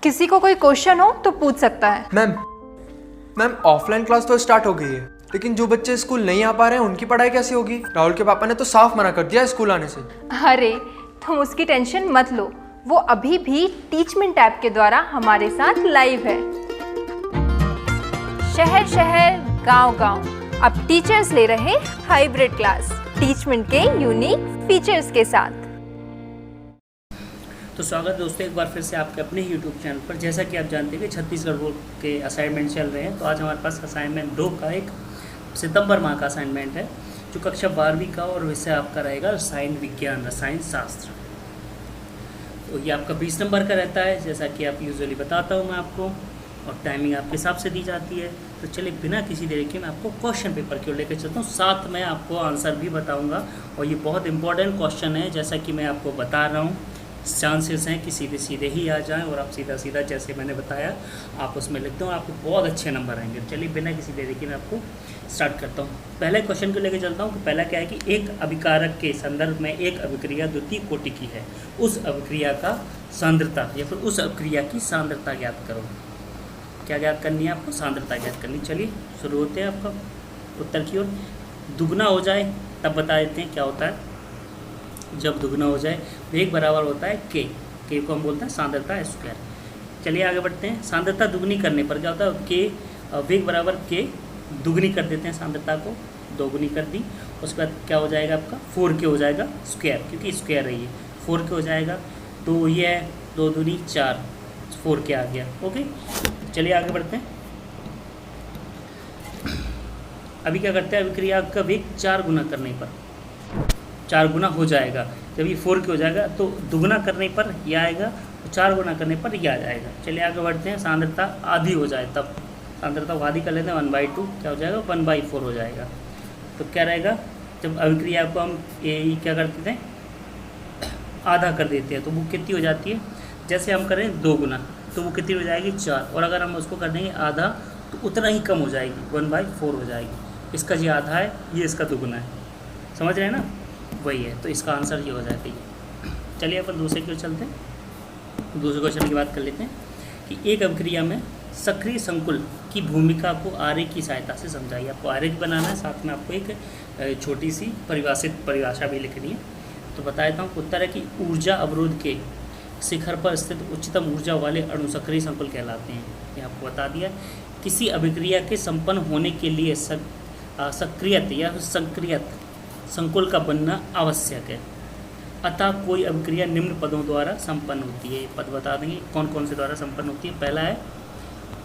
किसी को कोई क्वेश्चन हो तो पूछ सकता है। मैम मैम ऑफलाइन क्लास तो स्टार्ट हो गई है, लेकिन जो बच्चे स्कूल नहीं आ पा रहे हैं उनकी पढ़ाई कैसे होगी? राहुल के पापा ने तो साफ मना कर दिया स्कूल आने से। अरे तुम उसकी टेंशन मत लो, वो अभी भी टीचमेंट ऐप के द्वारा हमारे साथ लाइव है। शहर शहर गांव गांव अब टीचर्स ले रहे हाइब्रिड क्लास टीचमेंट के यूनिक फीचर्स के साथ। तो स्वागत दोस्तों एक बार फिर से आपके अपने YouTube चैनल पर। जैसा कि आप जानते हैं कि छत्तीसगढ़ बोर्ड के असाइनमेंट चल रहे हैं, तो आज हमारे पास असाइनमेंट 2 का एक सितंबर माह का असाइनमेंट है जो कक्षा 12वीं का, और विषय आपका रहेगा रसायन विज्ञान, रसायन शास्त्र। तो ये आपका 20 नंबर का रहता है, जैसा कि आप यूजुअली बताता हूँ मैं आपको, और टाइमिंग आपके हिसाब से दी जाती है। तो चलिए बिना किसी देरी के मैं आपको क्वेश्चन पेपर की ओर लेकर चलता हूँ, साथ में आपको आंसर भी बताऊँगा। और ये बहुत इंपॉर्टेंट क्वेश्चन है, जैसा कि मैं आपको बता रहा हूँ। चांसेस हैं कि सीधे सीधे ही आ जाएं और आप सीधा सीधा जैसे मैंने बताया आप उसमें लिखते हो, आपको बहुत अच्छे नंबर आएंगे। चलिए बिना किसी देरी के मैं आपको स्टार्ट करता हूँ। पहले क्वेश्चन को लेकर चलता हूँ कि पहला क्या है कि एक अभिकारक के संदर्भ में एक अभिक्रिया द्वितीय कोटि की है, उस अभिक्रिया का सांद्रता या फिर उस अभिक्रिया की सांद्रता ज्ञात करो। क्या ज्ञात करनी है आपको? सांद्रता ज्ञात करनी। चलिए शुरू होते हैं आपका उत्तर की ओर। दुगना हो जाए तब बता देते हैं क्या होता है। जब दुगना हो जाए वेग बराबर होता है के को हम बोलते हैं सांद्रता स्क्वायर। चलिए आगे बढ़ते हैं। सांद्रता दुगनी करने पर क्या होता है? के वेग बराबर के दुगनी कर देते हैं, सांद्रता को दोगुनी कर दी। उसके बाद क्या हो जाएगा आपका? 4 के हो जाएगा स्क्वायर, क्योंकि स्क्वायर है ये, 4 के हो जाएगा। तो ये है 2 दूनी 4, 4 के आ गया। ओके चलिए आगे बढ़ते हैं। अभी क्या करते हैं? अभिक्रिया का वेग 4 गुना करने पर 4 गुना हो जाएगा। जब ये 4 के हो जाएगा तो दुगना करने पर यह आएगा, तो 4 गुना करने पर यह आ जाएगा। चलिए आगे बढ़ते हैं। सांद्रता आधी हो जाए तब, सांद्रता को आधी कर लेते हैं, 1/2 क्या हो जाएगा? 1/4 हो जाएगा। तो क्या रहेगा? जब अभिक्रिया को हम क्या करते हैं? आधा कर देते हैं, तो वो कितनी हो जाती है? जैसे हम करें 2 गुना तो वो कितनी हो जाएगी? 4। और अगर हम उसको कर देंगे आधा तो उतना ही कम हो जाएगी, 1/4 हो जाएगी। इसका जी आधा है, ये इसका दुगुना है। समझ रहे हैं ना? वही है, तो इसका आंसर ये हो जाएगा ये। चलिए अपन दूसरे की ओर चलते हैं। दूसरे क्वेश्चन की बात कर लेते हैं कि एक अभिक्रिया में सक्रिय संकुल की भूमिका को आरेख की सहायता से समझाइए। आपको आरेख बनाना है, साथ में आपको एक छोटी सी परिभाषा भी लिखनी है। तो बता देता हूँ। उत्तर है कि ऊर्जा अवरोध के शिखर पर स्थित उच्चतम ऊर्जा वाले अणु सक्रिय संकुल कहलाते हैं। ये आपको बता दिया। किसी अभिक्रिया के संपन्न होने के लिए सक्रियत या संक्रियत संकुल का बनना आवश्यक है। अतः कोई अभिक्रिया निम्न पदों द्वारा संपन्न होती है। पद बता देंगे कौन कौन से द्वारा संपन्न होती है। पहला है,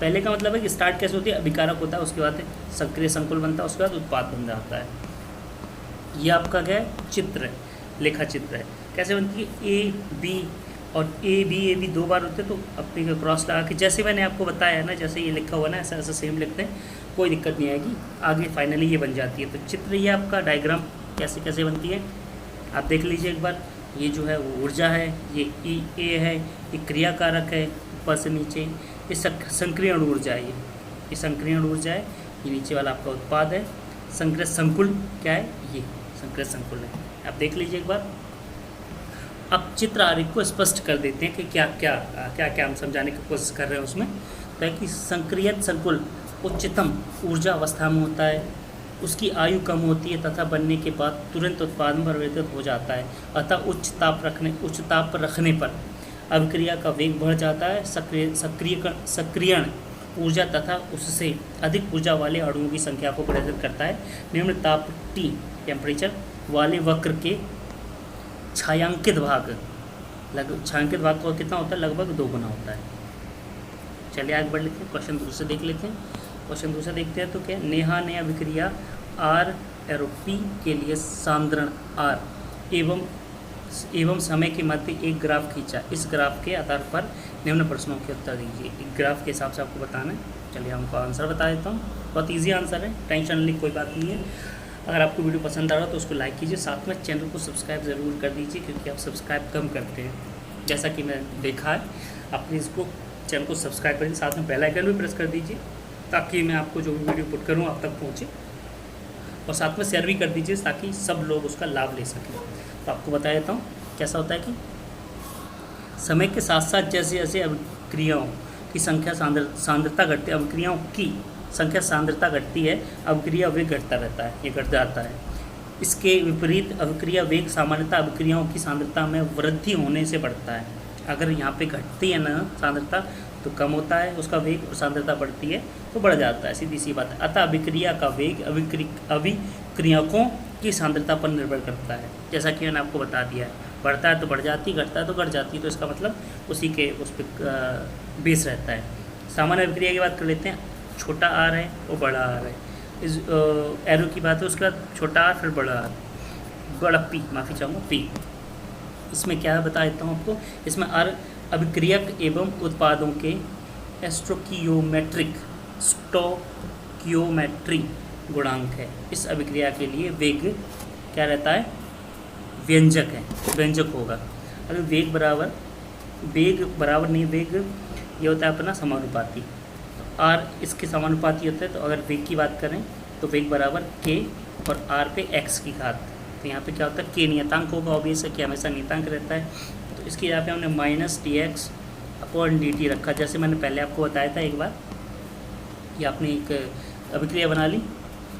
पहले का मतलब है कि स्टार्ट कैसे होती है? अभिकारक होता है, उसके बाद सक्रिय संकुल बनता है, उसके बाद उत्पाद बन जाता है। यह आपका क्या है? चित्र है, लेखा चित्र है। कैसे बनती है? ए बी और ए बी 2 बार होते हैं, तो अपने क्रॉस लगा के जैसे मैंने आपको बताया है ना, जैसे ये लिखा हुआ ना, ऐसा ऐसा सेम लिखते हैं, कोई दिक्कत नहीं आएगी। आगे फाइनली ये बन जाती है। तो चित्र ये आपका डायग्राम कैसे कैसे बनती है आप देख लीजिए एक बार। ये जो है वो ऊर्जा है, ये ए है, ये क्रियाकारक है ऊपर से नीचे, ये संक्रियण ऊर्जा है, ये संक्रियण ऊर्जा है, ये नीचे वाला आपका उत्पाद है। संक्रिय संकुल क्या है? ये संक्रिय संकुल है। आप देख लीजिए एक बार। अब चित्र आरेख को स्पष्ट कर देते हैं कि क्या क्या क्या क्या हम समझाने की कोशिश कर रहे हैं उसमें। तो है कि संक्रियत संकुल उच्चतम ऊर्जा अवस्था में होता है, उसकी आयु कम होती है तथा बनने के बाद तुरंत उत्पाद में परिवर्तित हो जाता है। अतः उच्च ताप पर रखने पर अभिक्रिया का वेग बढ़ जाता है। सक्रियण ऊर्जा तथा उससे अधिक ऊर्जा वाले अणुओं की संख्या को प्रदर्शित करता है। निम्न ताप T टेम्परेचर वाले वक्र के छायांकित भाग का कितना होता है? लगभग 2 गुना होता है। चलिए आगे बढ़ लेते हैं, क्वेश्चन दूसरे देख लेते हैं। क्वेश्चन दूसरा देखते हैं। तो क्या? नेहा ने अभिक्रिया R और P के लिए सांद्रण R एवं समय के मध्य एक ग्राफ खींचा। इस ग्राफ के आधार पर निम्न प्रश्नों के उत्तर दीजिए। एक ग्राफ के हिसाब से आपको बताना है। चलिए हमको आंसर बता देता हूँ। बहुत ईजी आंसर है, टेंशन लेने की कोई बात नहीं है। अगर आपको वीडियो पसंद आ रहा हो तो उसको लाइक कीजिए, साथ में चैनल को सब्सक्राइब ज़रूर कर दीजिए, क्योंकि आप सब्सक्राइब कम करते हैं। जैसा कि मैं देखा है, आपने इसको चैनल को सब्सक्राइब करिए, साथ में बेल आइकन भी प्रेस कर दीजिए, ताकि मैं आपको जो भी वीडियो पुट करूँ आप तक पहुँचे। और साथ में शेयर भी कर दीजिए, ताकि सब लोग उसका लाभ ले सकें। तो आपको बता देता हूँ कैसा होता है कि समय के साथ साथ जैसे जैसे अभिक्रियाओं की संख्या सांद्रता घटती है, अभिक्रियाओं की संख्या सांद्रता घटती है, अभिक्रिया वेग घटता रहता है, ये घट जाता है। इसके विपरीत अभिक्रिया वेग सामान्यतः अभिक्रियाओं की सांद्रता में वृद्धि होने से बढ़ता है। अगर यहाँ पे घटती है ना सांद्रता तो कम होता है उसका वेग, और सांद्रता बढ़ती है तो बढ़ जाता है, सीधी सी बात है। अतः अभिक्रिया का वेग अभिक्रियकों की सांद्रता पर निर्भर करता है, जैसा कि मैंने आपको बता दिया है। बढ़ता है तो बढ़ जाती, घटता है तो घट जाती, तो इसका मतलब उसी के उस पर बेस रहता है। सामान्य अभिक्रिया की बात कर लेते हैं। छोटा आर है और बड़ा आर है, इस एरो की बात है, उसके बाद छोटा आर फिर बड़ा आर, बड़ा पी, माफ़ी चाहूँगा पी। इसमें क्या बता देता हूँ आपको, इसमें आर अभिक्रियक एवं उत्पादों के स्टोकियोमेट्री गुणांक है। इस अभिक्रिया के लिए वेग क्या रहता है, व्यंजक है, व्यंजक होगा। अगर वेग बराबर नहीं, वेग ये होता है अपना समानुपाती, तो आर इसके समानुपाती होता है। तो अगर वेग की बात करें तो वेग बराबर के और आर पे एक्स की घात, तो यहाँ पे क्या होता है के नियतांक होगा, ऑब्वियस है कि हमेशा नियतांक रहता है। तो इसके यहाँ पे हमने minus D x upon D T रखा, जैसे मैंने पहले आपको बताया था एक बार, कि आपने एक अभिक्रिया बना ली,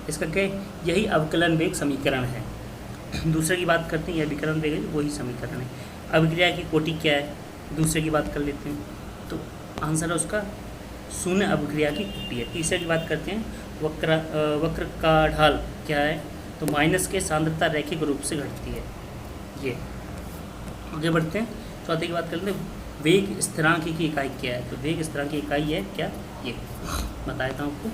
इसका क्या यही अवकलन वेग समीकरण है। दूसरे की बात करते हैं, यह अभिकरण वेग वही समीकरण है। अभिक्रिया की कोटि क्या है, दूसरे की बात कर लेते हैं, तो आंसर है उसका शून्य अभिक्रिया की कोटि है। तीसरे की बात करते हैं, वक्र का ढाल क्या है, तो माइनस के सांद्रता रैखिक रूप से घटती है। ये आगे बढ़ते हैं, चौथे की बात कर लेते हैं, वेग स्थिरांक की इकाई क्या है, तो वेग स्थिरांक की इकाई है क्या, ये बता देता हूँ आपको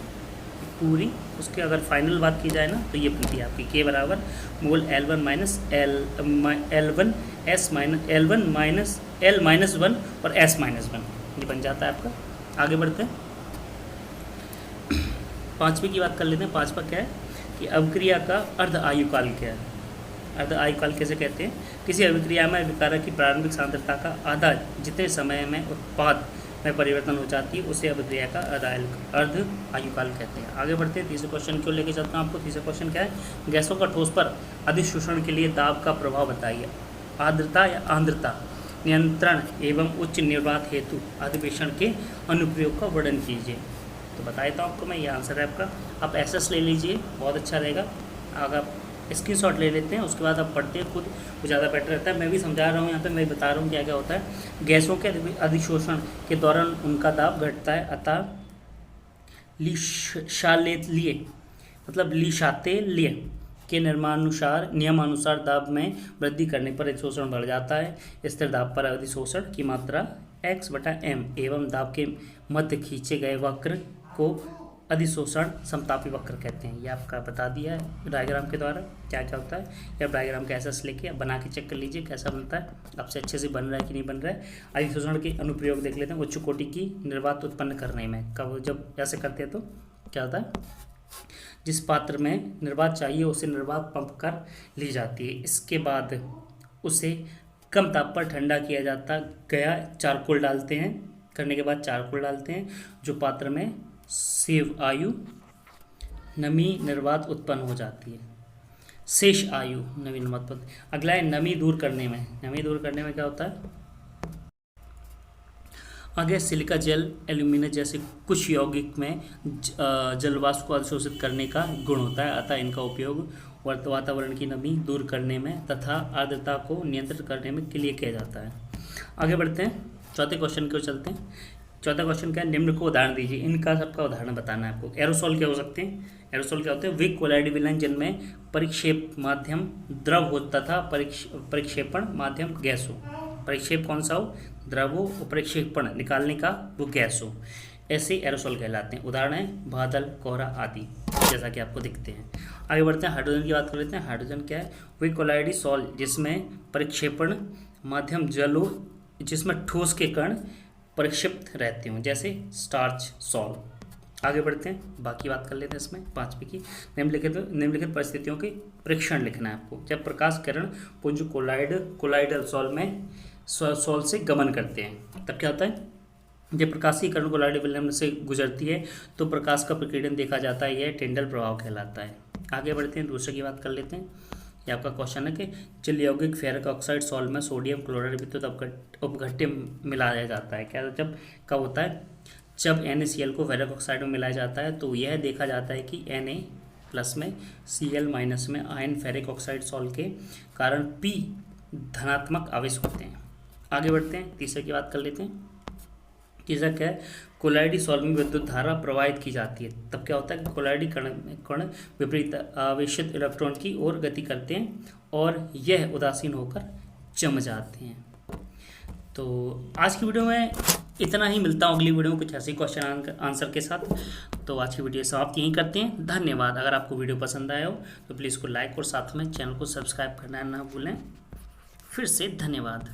पूरी। उसके अगर फाइनल बात की जाए ना तो ये बनती है आपकी के बराबर मोल L1 minus L1 minus L-1 और S-1, ये बन जाता है आपका। आगे बढ़ते हैं, पाँचवीं की बात कर लेते हैं। पाँचवा क्या है कि अभिक्रिया का अर्ध आयुकाल क्या है। अर्ध आयुकाल कैसे कहते हैं, किसी अभिक्रिया में अभिकारक की प्रारंभिक सांद्रता का आधा जितने समय में उत्पाद में परिवर्तन हो जाती है उसे अभिक्रिया का अर्ध आयुकाल कहते हैं। आगे बढ़ते हैं, तीसरे क्वेश्चन क्यों लेके चलता हूँ आपको। तीसरा क्वेश्चन क्या है, गैसों का ठोस पर अधिशोषण के लिए दाब का प्रभाव बताइए। आर्द्रता या आर्द्रता नियंत्रण एवं उच्च निर्वात हेतु अधिवेशन के अनुप्रयोग का वर्णन कीजिए। तो बता देता हूँ आपको मैं, ये आंसर है आपका। आप एसएस ले लीजिए, बहुत अच्छा रहेगा। अगर आप स्क्रीनशॉट ले लेते हैं उसके बाद आप पढ़ते हैं खुद, वो ज़्यादा बेटर रहता है। मैं भी समझा रहा हूँ यहाँ पे, मैं बता रहा हूँ क्या क्या होता है। गैसों के अधिशोषण के दौरान उनका दाब घटता है, अतः लिशातेलिए के नियमानुसार दाब में वृद्धि करने पर अधिशोषण बढ़ जाता है। स्थिर दाब पर अधिशोषण की मात्रा x/m एवं दाब के मध्य खींचे गए वक्र को अधिशोषण समतापी वक्र कहते हैं। ये आपका बता दिया है डायग्राम के द्वारा क्या क्या होता है। या डायग्राम का एसएस लेके बना के चेक कर लीजिए कैसा बनता है, आपसे अच्छे से बन रहा है कि नहीं बन रहा है। अधिशोषण के अनुप्रयोग देख लेते हैं। उच्च कोटि की निर्वात उत्पन्न करने में कब जब ऐसे करते हैं तो क्या होता है, जिस पात्र में निर्वात चाहिए उसे निर्वात पंप कर ली जाती है। इसके बाद उसे कम ताप पर ठंडा किया जाता गया चारकोल डालते हैं, करने के बाद चारकोल डालते हैं जो पात्र में सेव आयु नमी निर्वात उत्पन्न हो जाती है। शेष आयु नमी निर्वात। अगला है नमी दूर करने में। नमी दूर करने में क्या होता है, आगे सिलिका जेल एल्यूमिनियम जैसे कुछ यौगिक में जलवाष्प को अधिशोषित करने का गुण होता है, अतः इनका उपयोग वातावरण की नमी दूर करने में तथा आर्द्रता को नियंत्रित करने में के लिए किया जाता है। आगे बढ़ते हैं, चौथे क्वेश्चन को चलते हैं। चौथा क्वेश्चन क्या है, निम्न को उदाहरण दीजिए। इनका सबका उदाहरण बताना है आपको। एरोसोल क्या हो सकते हैं, एरोसोल क्या होते हैं, वे कोलाइड विलयन जिनमें परिक्षेप माध्यम द्रव हो तथा परिक्षेपण माध्यम गैस हो। परिक्षेप कौन सा हो, द्रव हो, और परिक्षेपण निकालने का वो गैस हो, ऐसे एरोसोल कहलाते हैं। उदाहरण है बादल, कोहरा आदि, जैसा कि आपको दिखते हैं। आगे बढ़ते हैं, हाइड्रोजन की बात कर लेते हैं। हाइड्रोजन क्या है, वे कोलाइडी सॉल जिसमें परिक्षेपण माध्यम जल हो, जिसमें ठोस के कण परिक्षिप्त रहते हों, जैसे स्टार्च सॉल। आगे बढ़ते हैं, बाकी बात कर लेते हैं इसमें। पांचवी की निम्नलिखित परिस्थितियों की परीक्षण लिखना है आपको। जब प्रकाश किरण पुंज कोलाइडल सॉल से गमन करते हैं तब क्या होता है, जब प्रकाशीय किरण कोलाइडल विलयन से गुजरती है तो प्रकाश का प्रकीर्णन देखा जाता है, यह टिंडल प्रभाव कहलाता है। आगे बढ़ते हैं, दूसरे की बात कर लेते हैं। ये आपका क्वेश्चन है कि जल यौगिक फेरिक ऑक्साइड सॉल्ट में सोडियम क्लोराइड विद्युत अपघट्य मिलाया जाता है। क्या जब कब होता है? जब NaCl को फेरिक ऑक्साइड में मिलाया जाता है तो यह देखा जाता है कि Na प्लस में Cl माइनस में आयन फेरिक ऑक्साइड सॉल्ट के कारण P धनात्मक आवेश होते हैं। आगे बढ़ते हैं, तीसरे की बात कर लेते हैं। तीसरा क्या है? कोलाइडी सॉल्व में विद्युत धारा प्रवाहित की जाती है। तब क्या होता है कि कोलाइडी कण विपरीत आवेशित इलेक्ट्रॉन की ओर गति करते हैं और यह उदासीन होकर जम जाते हैं। तो आज की वीडियो में इतना ही, मिलता हूँ अगली वीडियो में कुछ ऐसे क्वेश्चन आंसर के साथ। तो आज की वीडियो समाप्त यहीं करते हैं। धन्यवाद। अगर आपको वीडियो पसंद आया हो तो प्लीज़ को लाइक और साथ में चैनल को सब्सक्राइब करना ना भूलें। फिर से धन्यवाद।